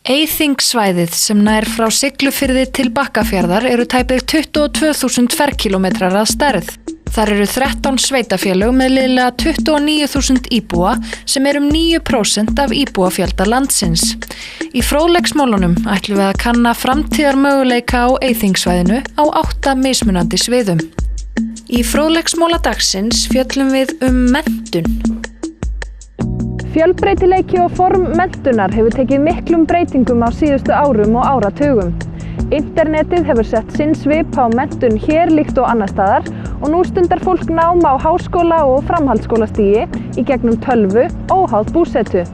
Eyþingssvæðið sem nær frá Siglufirði til Bakkafjarðar eru tæpir 22.000 ferkílómetrar að stærð. Þar eru 13 sveitafélög með liðlega 29.000 íbúa sem eru 9% af íbúafjölda landsins. Í fróðleiksmálunum ætlum við að kanna framtíðarmöguleika á Eyþingssvæðinu á 8 mismunandi sviðum. Í fróðleiksmála dagsins fjöllum við menntun. Fjölbreytileiki og form menntunar hefur tekið miklum breytingum á síðustu árum og áratugum. Internetið hefur sett sinn svip á menntun hér líkt og annars staðar og nú stundar fólk nám á háskóla og framhaldsskólastigi í gegnum tölvu óháð búsetu.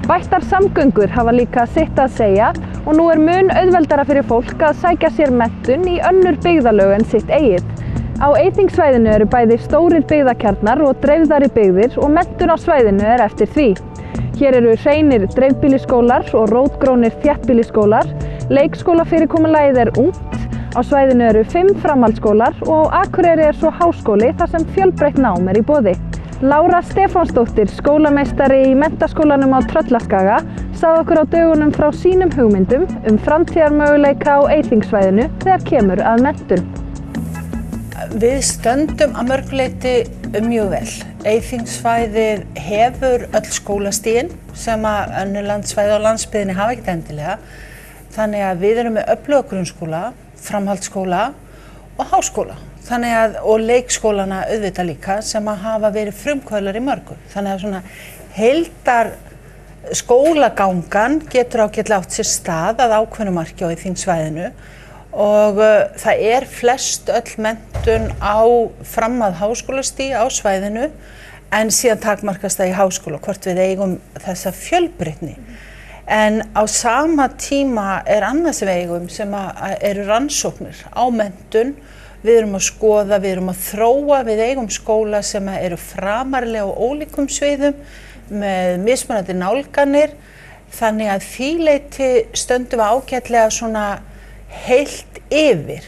Bættar samgöngur hafa líka sitt að segja og nú mun auðveldara fyrir fólk að sækja sér menntun í önnur byggðarlög en sitt eigið. Á Eyþingssvæðinu eru bæði stórir byggðakjarnar og dreifðari byggðir og menntun á svæðinu eftir því. Hér eru hreinir dreifbýlisskólar og rótgrónir þéttbýlisskólar. Leikskólafyrirkomulagið ungt. Á svæðinu eru 5 framhaldsskólar og á Akureyri svo háskóli þar sem fjölbreytt nám í boði. Lára Stefánsdóttir, skólameistari í menntaskólanum á Tröllaskaga, sagði okkur á dögunum frá sínum hugmyndum framtíðarmöguleika á Eyþingssvæðinu þegar kemur að menntun. Við stöndum að mörgu leyti mjög vel. Eyþingssvæðið hefur öll skólastigin sem að önnur landsvæði á landsbyggðinni hafa ekkert endilega. Þannig að við erum með öfluga grunnskóla, framhaldsskóla og háskóla. Og leikskólana auðvitað líka sem að hafa verið frumkvöðlar í mörgu. Þannig að svona heildar skólagangan getur ágætlega átt sér stað að ákveðnu marki á Eyþingssvæðinu. Og það flest öll menntun á fram að háskólastigi á svæðinu en síðan takmarkast það í háskóla hvort við eigum þessa fjölbreytni. En á sama tíma annað sem við eigum sem eru rannsóknir á menntun. Við erum að skoða, við erum að þróa, við eigum skóla sem eru framarlega á ólíkum sviðum með mismunandi nálganir. Þannig að því leyti stöndum við ágætlega svona heilt yfir.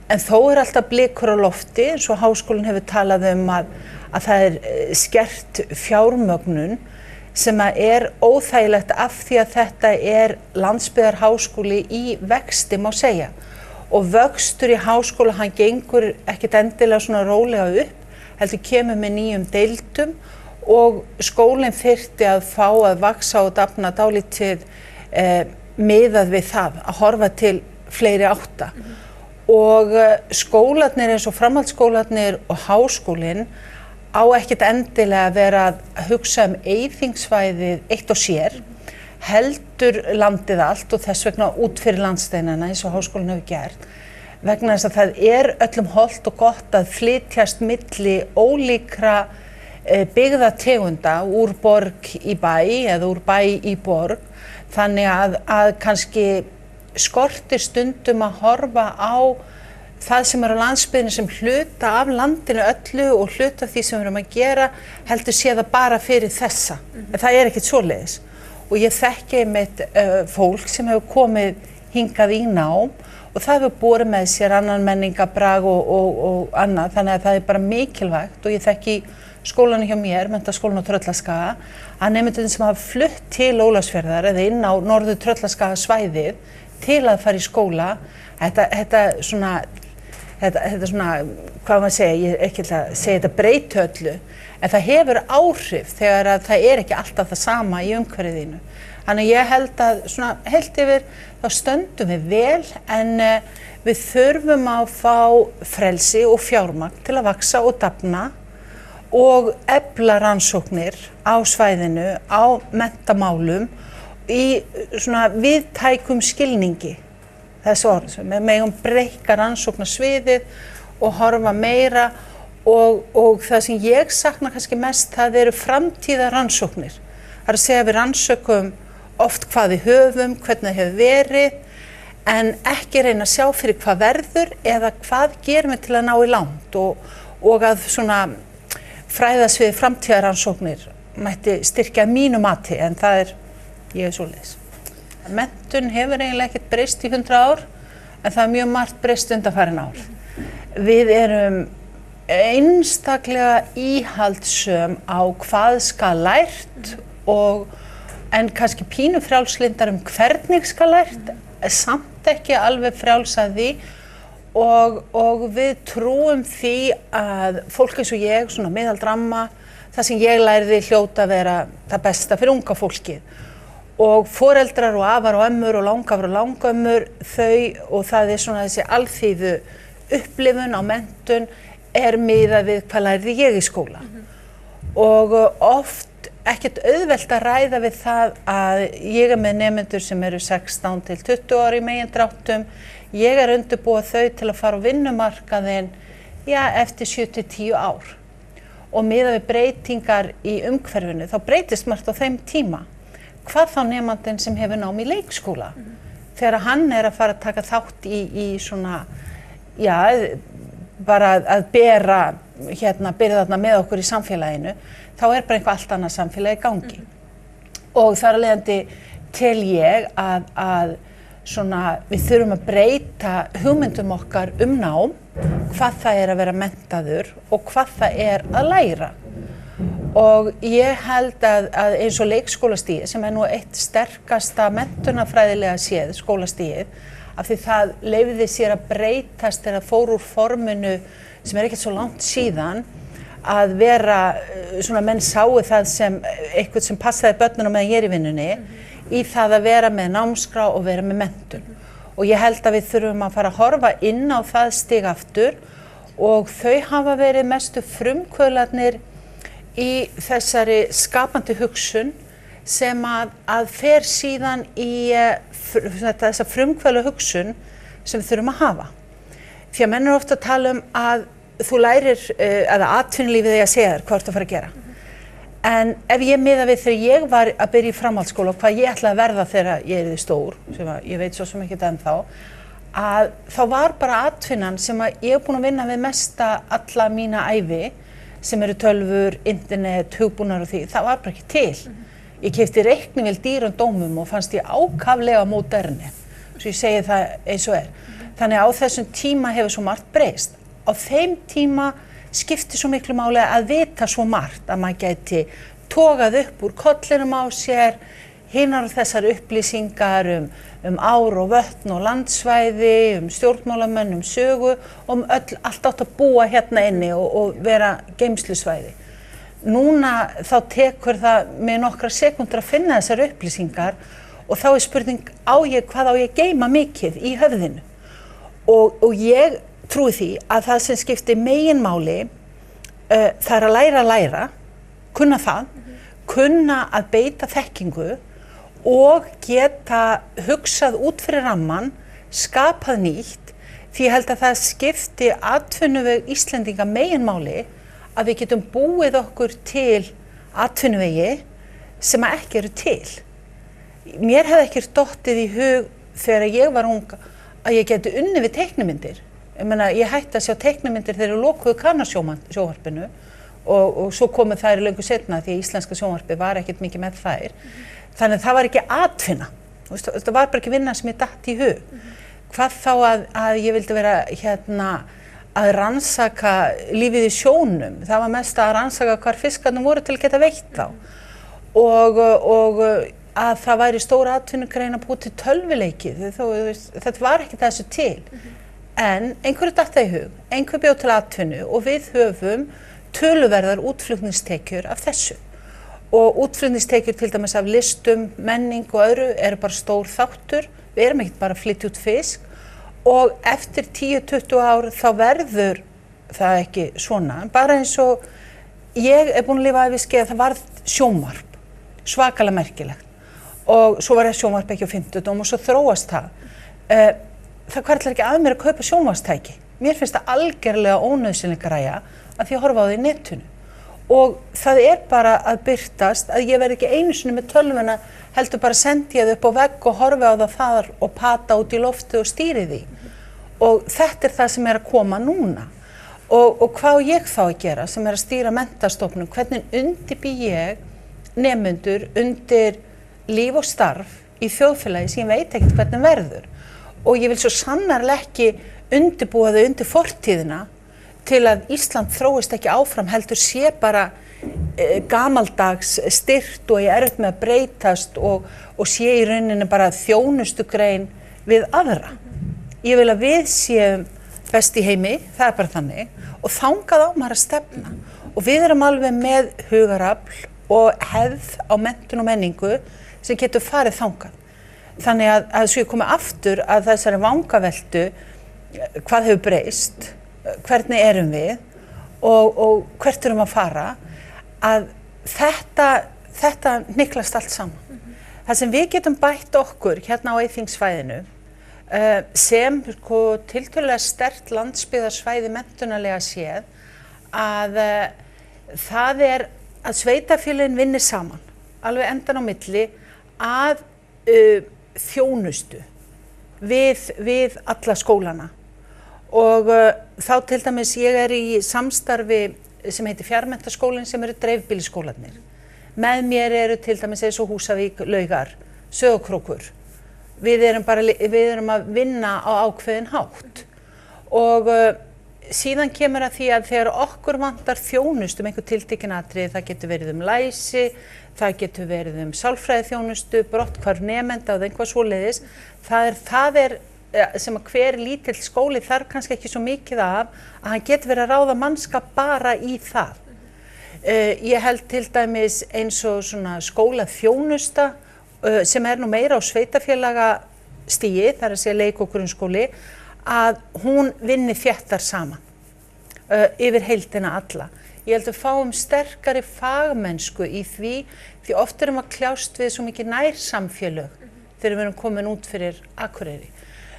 En þó alltaf blikur á lofti, eins og háskólinn hefur talað að það skert fjármögnun sem óþægilegt af því að þetta landsbyggðarháskóli í vexti má segja. Og vöxtur í háskóla, hann gengur ekkert endilega svona rólega upp, heldur kemur með nýjum deildum og skólinn þyrfti að fá að vaxa og dafna dálítið miðað við það, að horfa til fleiri átta. Og skólarnir eins og framhaldsskólarnir og háskólinn á ekkert endilega að vera að hugsa Eyþingssvæðið eitt og sér, heldur landið allt og þess vegna út fyrir landsteinana eins og háskólinn hefur gert. Vegna þess að það öllum hollt og gott að flytjast milli ólíkra byggðategunda úr borg í bæ eða úr bæ í borg. Þannig að kannski skortir stundum að horfa á það sem á landsbyggðinni sem hluta af landinu öllu og hluta af því sem við erum að gera heldur sé það bara fyrir þessa. En það ekkert svoleiðis. Og ég þekki einmitt fólk sem hefur komið hingað í nám og það hefur borið með sér annan menningabrag og annað. Þannig að það bara mikilvægt og ég þekki skólanum hjá mér, menntaskólann á Tröllaskaga, að nemendurnir sem hafa flutt til Ólafsfjarðar eða inn á norður Tröllaskaga svæðið til að fara í skóla, þetta svona, hvað maður segja, ég ekki að segja þetta breyti öllu, en það hefur áhrif þegar að það ekki alltaf það sama í umhverfinu. Þannig ég held að svona heilt yfir þá stöndum við vel en við þurfum að fá frelsi og fjármagn til að vaxa og dafna og efla rannsóknir á svæðinu, á menntamálum í svona viðtækum skilningi þessu orð. Við megum breikka rannsóknarsviðið og horfa meira og það sem ég sakna kannski mest það eru framtíðarrannsóknir. Það að segja við rannsökum oft hvað við höfum, hvernig það hefur verið en ekki reyna að sjá fyrir hvað verður eða hvað gerum við til að ná í langt og að svona fræðasvið framtíðarrannsóknir mætti styrkja mínu mati en það ég svoleiðis. Menntun hefur eiginlega ekkert breyst í 100 ár en það mjög margt breyst undanfarin ár. Við erum einstaklega íhaldssöm á hvað skal lært og en kannski pínu frjálslyndar hvernig skal lært, samt ekki alveg frjálsað því og við trúum því að fólk eins og ég, svona miðaldramma, það sem ég lærði hljóta að vera það besta fyrir unga fólkið. Og foreldrar og afar og ömmur og langafar og langömmur, og það svona þessi alþýðu upplifun á menntun miðað við hvað lærði ég í skóla. Og oft ekkert auðvelt að ræða við það að ég með nemendur sem eru 16 til 20 ára í megindráttum, ég undirbúa þau til að fara á vinnumarkaðinn eftir 7 til 10 ár. Og miðað við breytingar í umhverfinu, þá breytist margt á þeim tíma. Hvað þá nemandinn sem hefur nám í leikskóla? Þegar hann að fara að taka þátt í svona, bara að bera þarna með okkur í samfélaginu, þá bara eitthvað allt annað samfélagi í gangi. Og þar af leiðandi tel ég að svona, við þurfum að breyta hugmyndum okkar nám, hvað það að vera menntaður og hvað það að læra. Og ég held að eins og leikskólastigið, sem nú eitt sterkasta menntunarfræðilega séð, skólastigið, af því það leyfði sér að breytast þegar það fór úr forminu sem ekkert svo langt síðan, að vera, svona menn sáu það sem eitthvað sem passaði börnunum meðan ég í vinnunni, í það að vera með námskrá og vera með menntun. Og ég held að við þurfum að fara að horfa inn á það stig aftur og þau hafa verið mestu frumkvöðlarnir í þessari skapandi hugsun sem að fer síðan í þessa frumkvöðla hugsun sem við þurfum að hafa. Því að menn ofta að tala að þú lærir, eða atvinnulífið að segja þér hvað þú að fara að gera. En ef ég miða við þegar ég var að byrja í framhaldsskóla og hvað ég ætlaði að verða þegar ég yrði stór, sem ég veit svo sem ekkert ennþá, að þá var bara atvinnan sem að ég búin að vinna við mesta alla mína ævi, sem eru tölvur, internet, hugbúnar og því, það var bara ekki til. Ég keypti reiknivél dýrum dómum og fannst ég ákaflega móderni, svo ég segi það eins og Þannig á þessum tíma hefur svo margt breyst. Á þeim tíma skipti svo miklu máli að vita svo margt, að maður gæti togað upp úr kollinum á sér, hinar þessar upplýsingar ár og vötn og landsvæði, stjórnmálamenn, sögu, allt átt að búa hérna inni og vera geymslusvæði. Núna þá tekur það með nokkra sekúndur að finna þessar upplýsingar og þá spurning hvað á ég að geyma mikið í höfðinu. Og ég trúi því að það sem skiptir meginmáli, það að læra, kunna það, kunna að beita þekkingu og geta hugsað út fyrir ramman, skapað nýtt, því ég held að það skipti atvinnuveg Íslendinga meginmáli að við getum búið okkur til atvinnuvegi sem ekki eru til. Mér hefði ekki dottið í hug þegar ég var ung að ég geti unnið við teiknimyndir. Ég hætti að sjá teiknimyndir þegar ég lokuðu Kanasjónvarpinu og svo komu þær löngu seinna því að íslenska sjónvarpið var ekkert mikið með þær. Þannig að það var ekki atvinna. Það var bara ekki vinna sem ég datt í hug. Hvað þá að ég vildi vera að rannsaka lífið í sjónum. Það var mest að rannsaka hvar fiskarnir voru til að geta veitt þá. Og að það væri stóra atvinnugrein að búa til tölvuleiki. Þetta var ekki þessu til. En einhverju datt það í hug, einhver bjó til atvinnu og við höfum töluverðar útflutningstekjur af þessu. Og útflutningstekjur til dæmis af listum, menning og öðru eru bara stór þáttur. Við erum ekkert bara að flytja út fisk og eftir 10-20 ár þá verður það ekki svona. Bara eins og ég búin að lifa æviskeið að það varð sjónvarp, svakalega merkilegt. Og svo var sjónvarp ekki á 50 og svo þróast það. Það hvarflar ekki að mér að kaupa sjónvarpstæki. Mér finnst það algerlega ónauðsynleg græja að því að horfa á því í netinu. Og það bara að birtast að ég verð ekki einu sinni með tölvuna, heldur bara sendi ég það upp á vegg og horfi á það þar og pata út í lofti og stýri því. Og þetta það sem að koma núna. Og hvað á ég þá að gera sem að stýra menntastofnun? Hvernig undirbý ég nemendur undir líf og starf í þjóðfélagi sem ég veit ekkert hvernig verður? Og ég vil svo sannarlega ekki undirbúa þau undir fortíðina til að Ísland þróist ekki áfram heldur sé bara gamaldags, styrt og ég erfitt með að breytast og sé í rauninni bara þjónustugrein við aðra. Ég vil að við séum best í heimi, það er bara þannig, og þangað á maður að stefna. Og við erum alveg með hugarafl og hefð á menntun og menningu sem getur farið þangað. Þannig að svo ég komi aftur að þessari vangaveltu, hvað hefur breyst, hvernig erum við og hvert erum að fara, að þetta hnyklast allt saman. Það sem við getum bætt okkur hérna á Eyþingssvæðinu sem tiltölulega sterkt landsbyggðarsvæði menntunarlega séð, að það er að sveitarfélögin vinni saman, alveg endan á milli, að þjónustu við alla skólana. Og þá til dæmis ég er í samstarfi sem heitir Fjarmenntaskólinn sem eru dreifbýlisskólarnir. Með mér eru til dæmis eins og Húsavík, Laugar, Sauðárkrókur. Við erum að vinna á ákveðin hátt. Og síðan kemur að því að þegar okkur vantar þjónustu einhver tiltekin atriði, það getur verið læsi, það getur verið sálfræðiþjónustu, brotthvarf nemenda og eitthvað svoleiðis. Það er sem að hver lítill skóli þarf kannski ekki svo mikið af að hann getur verið að ráða mannskap bara í það. Ég held til dæmis eins og svona skólaþjónusta sem er nú meira á sveitarfélagastigi, það er að segja leik- og grunnskóli, að hún vinni þéttar saman yfir heildina alla. Ég held að við fáum sterkari fagmennsku í því oft erum að kljást við svo mikið nærsamfélög þegar við erum komin út fyrir Akureyri.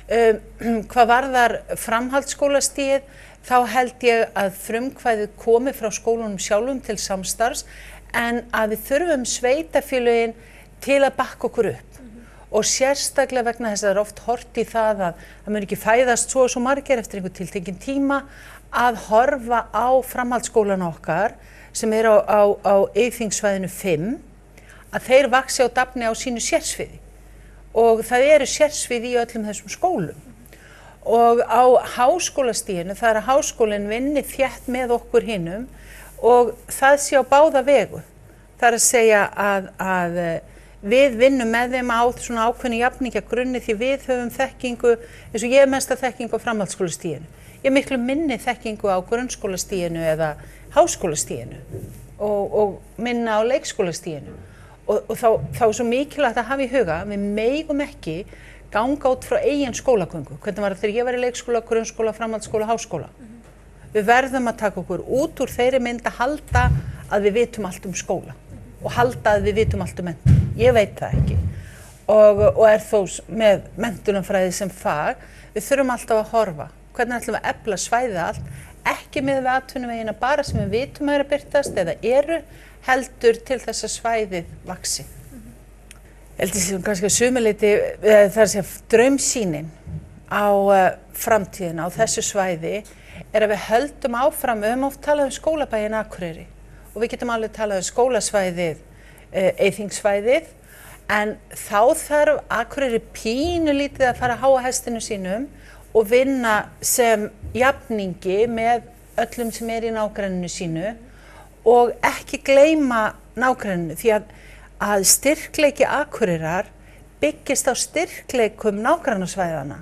Hvað varðar framhaldsskólastigið, þá held ég að frumkvæðið komi frá skólunum sjálfum til samstarfs, en að við þurfum sveitarfélögin til að bakka okkur upp. Og sérstaklega vegna þess að það er oft horft í það að það mun ekki fæðast svo og svo margir eftir einhver tiltekinn tíma, að horfa á framhaldsskólana okkar sem eru á Eyþingssvæðinu 5, að þeir vaxi á dafni á sínu sérsviði. Og það eru sérsvið í öllum þessum skólum. Og á háskólastiginu, það er að háskólinn vinni þétt með okkur hinum og það sé á báða vegu. Það er að segja að við vinnum með þeim á svona ákveðnu jafningjagrunni því við höfum þekkingu, eins og ég hef mesta þekkingu á framhaldsskólastiginu. Ég hef miklu minni þekkingu á grunnskólastiginu eða háskólastiginu og minna á leikskólastiginu. Og þá er svo mikilvægt að hafa í huga, við megum ekki ganga út frá eigin skólagöngu. Hvernig var það þegar ég var í leikskóla, grunnskóla, framhaldsskóla, háskóla? Við verðum að taka okkur út úr þeirri mynd að halda að við vitum allt um skóla og halda að við vitum allt um menntun. Ég veit það ekki og er þó með menntunarfræði sem fag. Við þurfum alltaf að horfa. Hvernig ætlum við að efla svæðið allt? Ekki með við atvinnuvegina bara sem við vitum að birtast eða eru, heldur til þess að svæðið vaxi. Ég held að kannski að sumuleyti, það er að segja draumsýnin á framtíðina á þessu svæði er að við höldum áfram, við höfum oft talað um skólabæinn Akureyri og við getum alveg talað um skólasvæðið, Eyþingssvæðið, en þá þarf Akureyri pínulítið að fara að háa hestinu sínum og vinna sem jafningi með öllum sem er í nágrenninu sínu og ekki gleyma nágrenninu því að styrkleiki Akureyrar byggist á styrkleikum nágrannasvæðana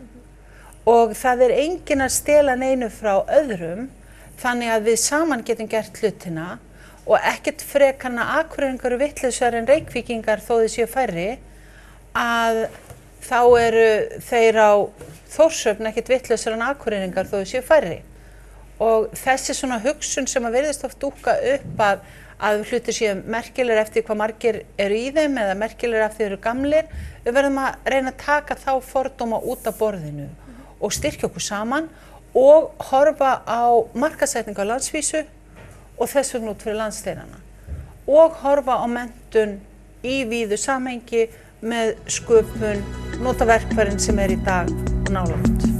og það er enginn að stela neinu frá öðrum þannig að við saman getum gert hlutina og ekkert frekan að Akureyringar eru vitlausar en Reykvíkingar þó þeir séu færri að þá eru þeir á Þórshöfn ekkert vitlausar en Akureyringar þó þeir séu færri. Og þessi svona hugsun sem að virðist oft dúkka upp að hlutir séu merkilegir eftir hvað margir eru í þeim eða merkilegir eftir þeir eru gamlir, við verðum að reyna að taka þá fordóma út af borðinu og styrkja okkur saman og horfa á markaðssetningu á landsvísu og þess vegna út fyrir landsteinana og horfa á menntun í víðu samhengi með sköpun, nota verkfærin sem er í dag og nálægt.